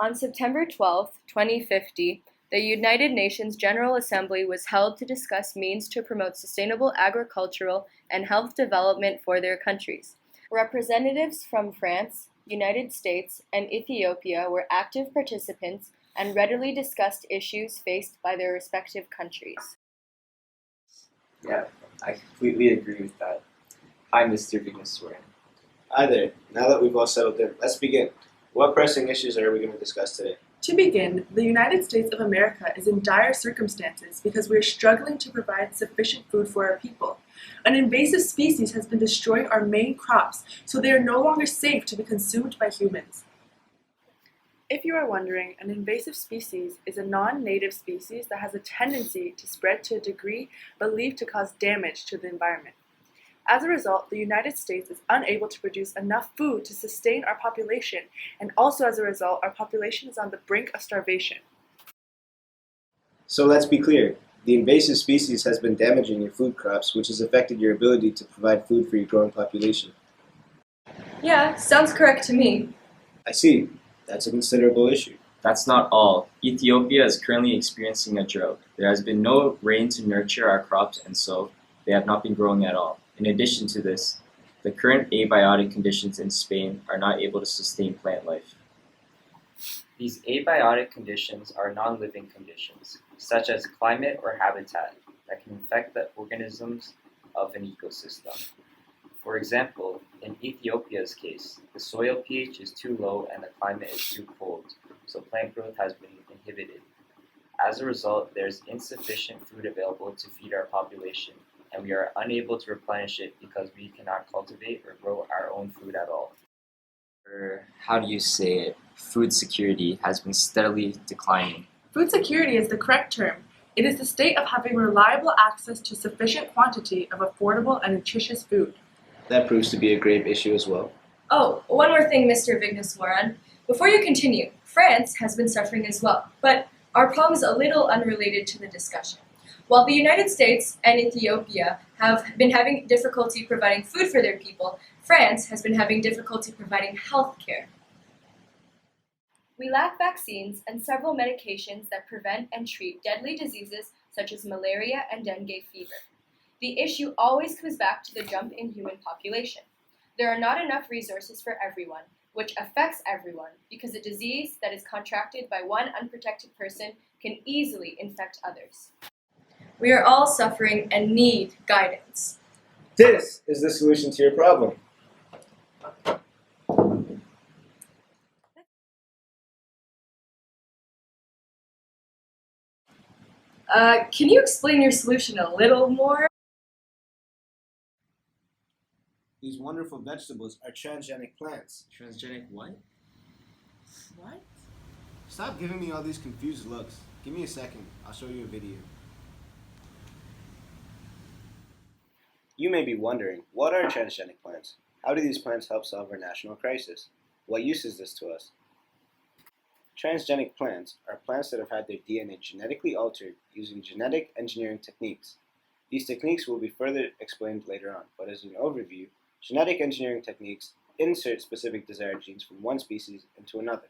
On September 12, 2050, the United Nations General Assembly was held to discuss means to promote sustainable agricultural and health development for their countries. Representatives from France, United States, and Ethiopia were active participants and readily discussed issues faced by their respective countries. Yeah, I completely agree with that. Hi, Mr. Vigneswaran. Hi there. Now that we've all settled in, let's begin. What pressing issues are we going to discuss today? To begin, the United States of America is in dire circumstances because we are struggling to provide sufficient food for our people. An invasive species has been destroying our main crops, so they are no longer safe to be consumed by humans. If you are wondering, an invasive species is a non-native species that has a tendency to spread to a degree believed to cause damage to the environment. As a result, the United States is unable to produce enough food to sustain our population, and also as a result, our population is on the brink of starvation. So let's be clear. The invasive species has been damaging your food crops, which has affected your ability to provide food for your growing population. Yeah, sounds correct to me. I see. That's a considerable issue. That's not all. Ethiopia is currently experiencing a drought. There has been no rain to nurture our crops, and so they have not been growing at all. In addition to this, the current abiotic conditions in Spain are not able to sustain plant life. These abiotic conditions are non-living conditions, such as climate or habitat, that can affect the organisms of an ecosystem. For example, in Ethiopia's case, the soil pH is too low and the climate is too cold, so plant growth has been inhibited. As a result, there is insufficient food available to feed our population, and we are unable to replenish it because we cannot cultivate or grow our own food at all. Or how do you say it? Food security has been steadily declining. Food security is the correct term. It is the state of having reliable access to sufficient quantity of affordable and nutritious food. That proves to be a grave issue as well. Oh, one more thing, Mr. Vigneswaran. Before you continue, France has been suffering as well, but our problem is a little unrelated to the discussion. While the United States and Ethiopia have been having difficulty providing food for their people, France has been having difficulty providing health care. We lack vaccines and several medications that prevent and treat deadly diseases such as malaria and dengue fever. The issue always comes back to the jump in human population. There are not enough resources for everyone, which affects everyone because a disease that is contracted by one unprotected person can easily infect others. We are all suffering and need guidance. This is the solution to your problem. Can you explain your solution a little more? These wonderful vegetables are transgenic plants. Transgenic what? What? Stop giving me all these confused looks. Give me a second. I'll show you a video. You may be wondering, what are transgenic plants? How do these plants help solve our national crisis? What use is this to us? Transgenic plants are plants that have had their DNA genetically altered using genetic engineering techniques. These techniques will be further explained later on, but as an overview, genetic engineering techniques insert specific desired genes from one species into another.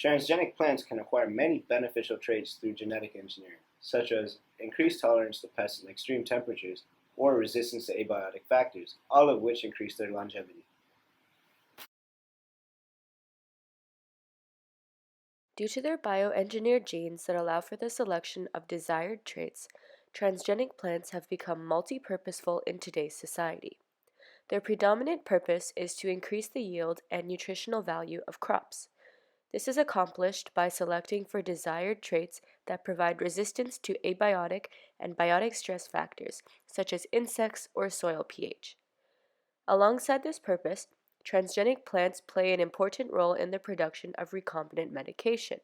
Transgenic plants can acquire many beneficial traits through genetic engineering, such as increased tolerance to pests and extreme temperatures, or resistance to abiotic factors, all of which increase their longevity. Due to their bioengineered genes that allow for the selection of desired traits, transgenic plants have become multi-purposeful in today's society. Their predominant purpose is to increase the yield and nutritional value of crops. This is accomplished by selecting for desired traits that provide resistance to abiotic and biotic stress factors, such as insects or soil pH. Alongside this purpose, transgenic plants play an important role in the production of recombinant medication.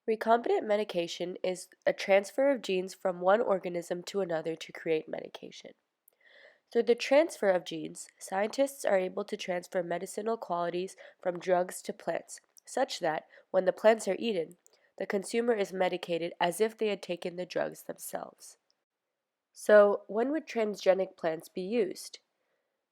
Recombinant medication is a transfer of genes from one organism to another to create medication. Through the transfer of genes, scientists are able to transfer medicinal qualities from drugs to plants, such that, when the plants are eaten, the consumer is medicated as if they had taken the drugs themselves. So, when would transgenic plants be used?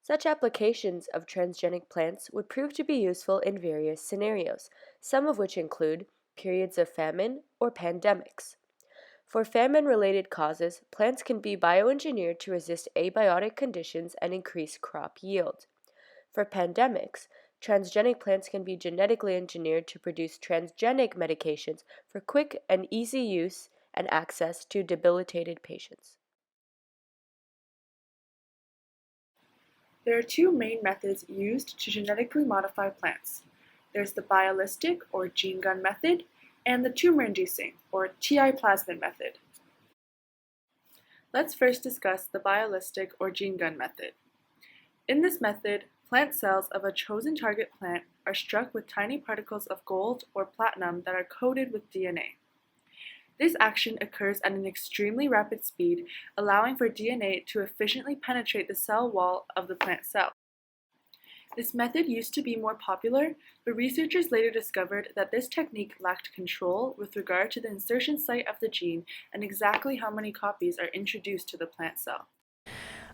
Such applications of transgenic plants would prove to be useful in various scenarios, some of which include periods of famine or pandemics. For famine-related causes, plants can be bioengineered to resist abiotic conditions and increase crop yield. For pandemics, transgenic plants can be genetically engineered to produce transgenic medications for quick and easy use and access to debilitated patients. There are two main methods used to genetically modify plants. There's the biolistic or gene gun method and the tumor-inducing or TI plasmid method. Let's first discuss the biolistic or gene gun method. In this method, plant cells of a chosen target plant are struck with tiny particles of gold or platinum that are coated with DNA. This action occurs at an extremely rapid speed, allowing for DNA to efficiently penetrate the cell wall of the plant cell. This method used to be more popular, but researchers later discovered that this technique lacked control with regard to the insertion site of the gene and exactly how many copies are introduced to the plant cell.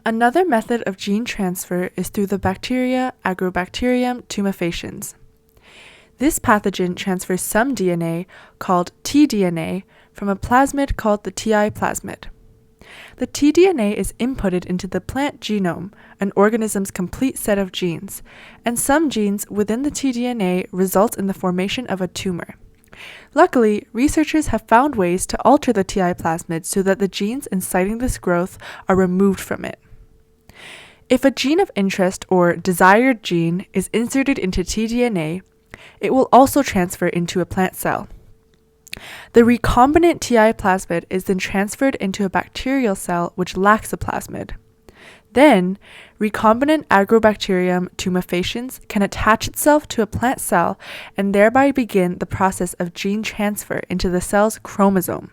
Another method of gene transfer is through the bacteria Agrobacterium tumefaciens. This pathogen transfers some DNA, called tDNA, from a plasmid called the TI plasmid. The tDNA is inputted into the plant genome, an organism's complete set of genes, and some genes within the tDNA result in the formation of a tumor. Luckily, researchers have found ways to alter the TI plasmid so that the genes inciting this growth are removed from it. If a gene of interest or desired gene is inserted into tDNA, it will also transfer into a plant cell. The recombinant TI plasmid is then transferred into a bacterial cell which lacks a plasmid. Then, recombinant Agrobacterium tumefaciens can attach itself to a plant cell and thereby begin the process of gene transfer into the cell's chromosome.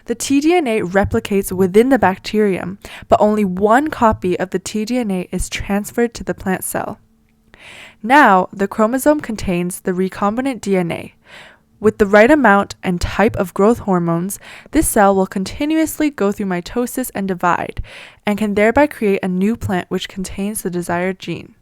The tDNA replicates within the bacterium, but only one copy of the tDNA is transferred to the plant cell. Now, the chromosome contains the recombinant DNA. With the right amount and type of growth hormones, this cell will continuously go through mitosis and divide, and can thereby create a new plant which contains the desired gene.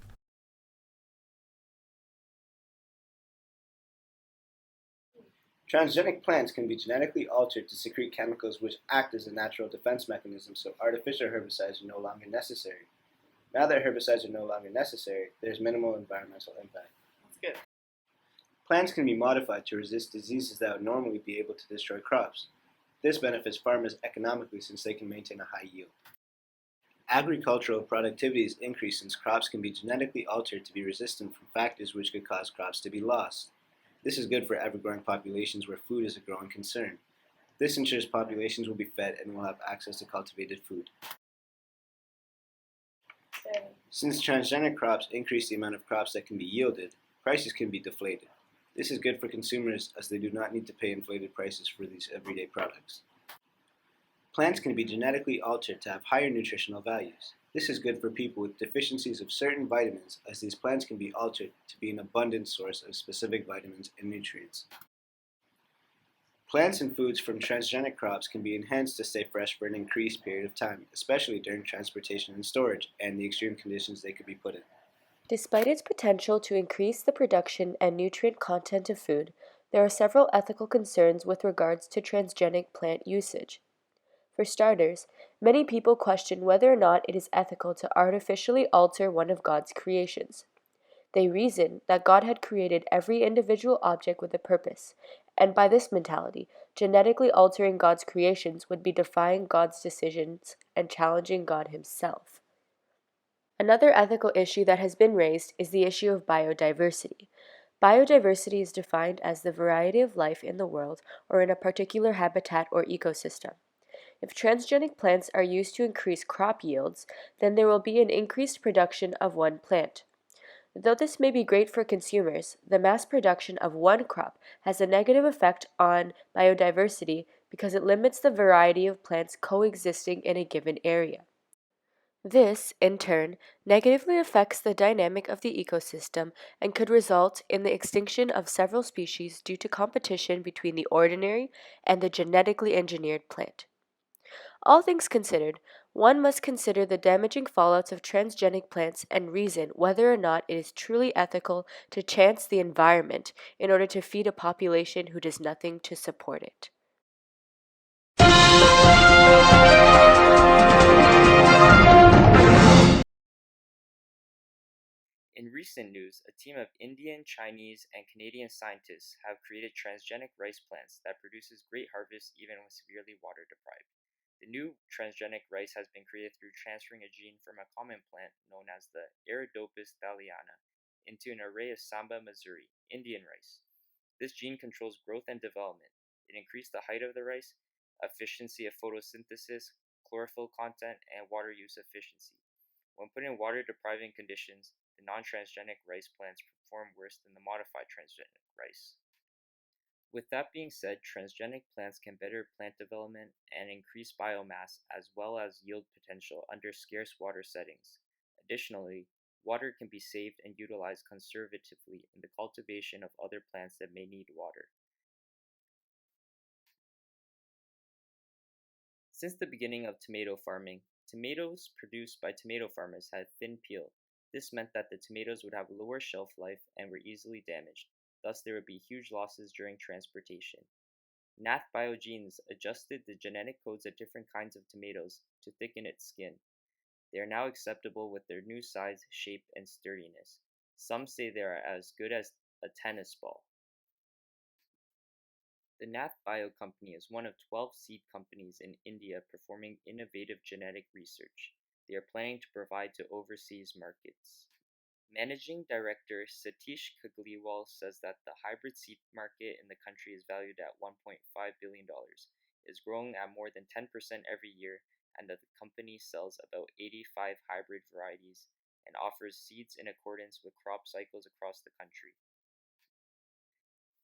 Transgenic plants can be genetically altered to secrete chemicals which act as a natural defense mechanism, so artificial herbicides are no longer necessary. Now that herbicides are no longer necessary, there's minimal environmental impact. That's good. Plants can be modified to resist diseases that would normally be able to destroy crops. This benefits farmers economically since they can maintain a high yield. Agricultural productivity is increased since crops can be genetically altered to be resistant from factors which could cause crops to be lost. This is good for ever-growing populations where food is a growing concern. This ensures populations will be fed and will have access to cultivated food. Since transgenic crops increase the amount of crops that can be yielded, prices can be deflated. This is good for consumers as they do not need to pay inflated prices for these everyday products. Plants can be genetically altered to have higher nutritional values. This is good for people with deficiencies of certain vitamins as these plants can be altered to be an abundant source of specific vitamins and nutrients. Plants and foods from transgenic crops can be enhanced to stay fresh for an increased period of time, especially during transportation and storage and the extreme conditions they could be put in. Despite its potential to increase the production and nutrient content of food, there are several ethical concerns with regards to transgenic plant usage. For starters, many people question whether or not it is ethical to artificially alter one of God's creations. They reason that God had created every individual object with a purpose, and by this mentality, genetically altering God's creations would be defying God's decisions and challenging God himself. Another ethical issue that has been raised is the issue of biodiversity. Biodiversity is defined as the variety of life in the world or in a particular habitat or ecosystem. If transgenic plants are used to increase crop yields, then there will be an increased production of one plant. Though this may be great for consumers, the mass production of one crop has a negative effect on biodiversity because it limits the variety of plants coexisting in a given area. This, in turn, negatively affects the dynamic of the ecosystem and could result in the extinction of several species due to competition between the ordinary and the genetically engineered plant. All things considered, one must consider the damaging fallouts of transgenic plants and reason whether or not it is truly ethical to chance the environment in order to feed a population who does nothing to support it. In recent news, a team of Indian, Chinese, and Canadian scientists have created transgenic rice plants that produces great harvests even when severely water deprived. The new transgenic rice has been created through transferring a gene from a common plant known as the Arabidopsis thaliana into an array of Samba Missouri, Indian rice. This gene controls growth and development. It increased the height of the rice, efficiency of photosynthesis, chlorophyll content, and water use efficiency. When put in water-depriving conditions, the non-transgenic rice plants perform worse than the modified transgenic rice. With that being said, transgenic plants can better plant development and increase biomass as well as yield potential under scarce water settings. Additionally, water can be saved and utilized conservatively in the cultivation of other plants that may need water. Since the beginning of tomato farming, tomatoes produced by tomato farmers had thin peel. This meant that the tomatoes would have lower shelf life and were easily damaged. Thus, there would be huge losses during transportation. NAF biogenes adjusted the genetic codes of different kinds of tomatoes to thicken its skin. They are now acceptable with their new size, shape, and sturdiness. Some say they are as good as a tennis ball. The NAF Bio Company is one of 12 seed companies in India performing innovative genetic research. They are planning to provide to overseas markets. Managing Director Satish Kagliwal says that the hybrid seed market in the country is valued at $1.5 billion, is growing at more than 10% every year, and that the company sells about 85 hybrid varieties and offers seeds in accordance with crop cycles across the country.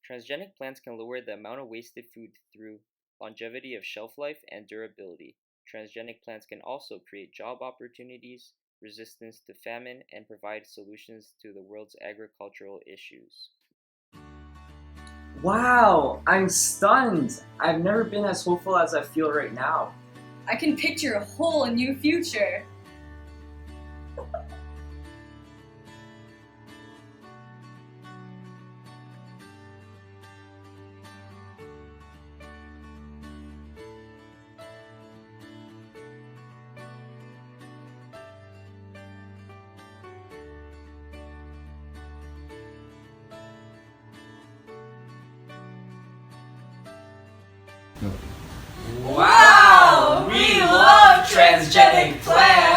Transgenic plants can lower the amount of wasted food through longevity of shelf life and durability. Transgenic plants can also create job opportunities, resistance to famine, and provide solutions to the world's agricultural issues. Wow, I'm stunned! I've never been as hopeful as I feel right now. I can picture a whole new future. Wow! We love transgenic plants!